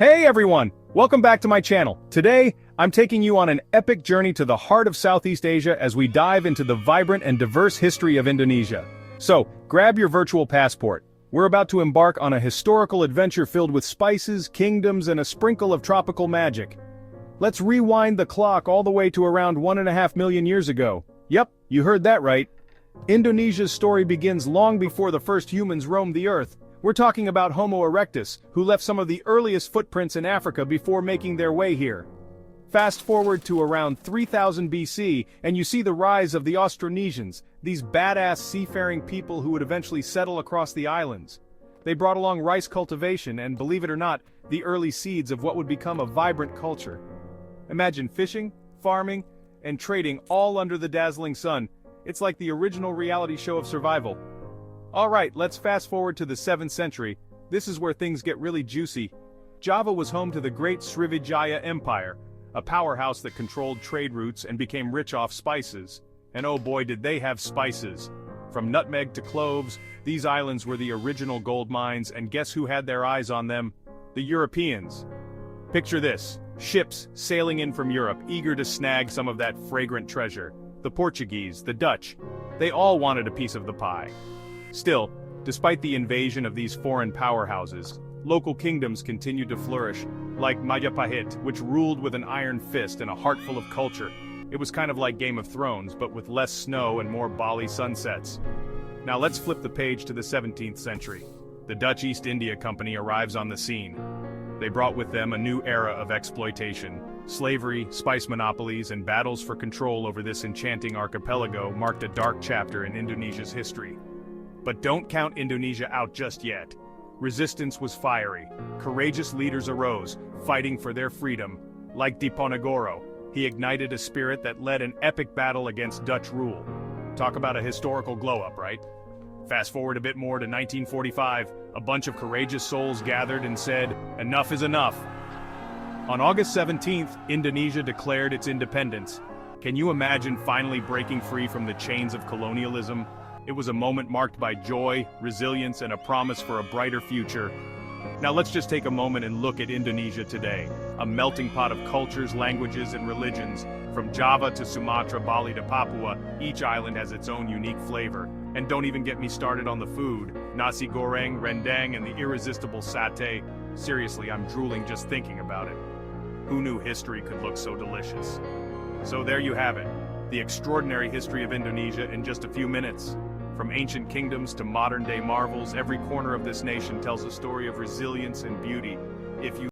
Hey everyone! Welcome back to my channel. Today, I'm taking you on an epic journey to the heart of Southeast Asia as we dive into the vibrant and diverse history of Indonesia. So, grab your virtual passport. We're about to embark on a historical adventure filled with spices, kingdoms, and a sprinkle of tropical magic. Let's rewind the clock all the way to around 1.5 million years ago. Yep, you heard that right. Indonesia's story begins long before the first humans roamed the earth. We're talking about Homo erectus, who left some of the earliest footprints in Africa before making their way here. Fast forward to around 3000 BC, and you see the rise of the Austronesians, these badass seafaring people who would eventually settle across the islands. They brought along rice cultivation and, believe it or not, the early seeds of what would become a vibrant culture. Imagine fishing, farming, and trading all under the dazzling sun. It's like the original reality show of survival. Alright, let's fast forward to the 7th century. This is where things get really juicy. Java was home to the great Srivijaya Empire, a powerhouse that controlled trade routes and became rich off spices. And oh boy did they have spices. From nutmeg to cloves, these islands were the original gold mines, and guess who had their eyes on them? The Europeans. Picture this, ships sailing in from Europe, eager to snag some of that fragrant treasure. The Portuguese, the Dutch, they all wanted a piece of the pie. Still, despite the invasion of these foreign powerhouses, local kingdoms continued to flourish, like Majapahit, which ruled with an iron fist and a heart full of culture. It was kind of like Game of Thrones, but with less snow and more Bali sunsets. Now let's flip the page to the 17th century. The Dutch East India Company arrives on the scene. They brought with them a new era of exploitation. Slavery, spice monopolies, and battles for control over this enchanting archipelago marked a dark chapter in Indonesia's history. But don't count Indonesia out just yet. Resistance was fiery. Courageous leaders arose, fighting for their freedom. Like Diponegoro, he ignited a spirit that led an epic battle against Dutch rule. Talk about a historical glow-up, right? Fast forward a bit more to 1945, a bunch of courageous souls gathered and said, "Enough is enough." On August 17th, Indonesia declared its independence. Can you imagine finally breaking free from the chains of colonialism? It was a moment marked by joy, resilience, and a promise for a brighter future. Now let's just take a moment and look at Indonesia today. A melting pot of cultures, languages, and religions. From Java to Sumatra, Bali to Papua, each island has its own unique flavor. And don't even get me started on the food. Nasi goreng, rendang, and the irresistible satay. Seriously, I'm drooling just thinking about it. Who knew history could look so delicious? So there you have it. The extraordinary history of Indonesia in just a few minutes. From ancient kingdoms to modern-day marvels, every corner of this nation tells a story of resilience and beauty. If you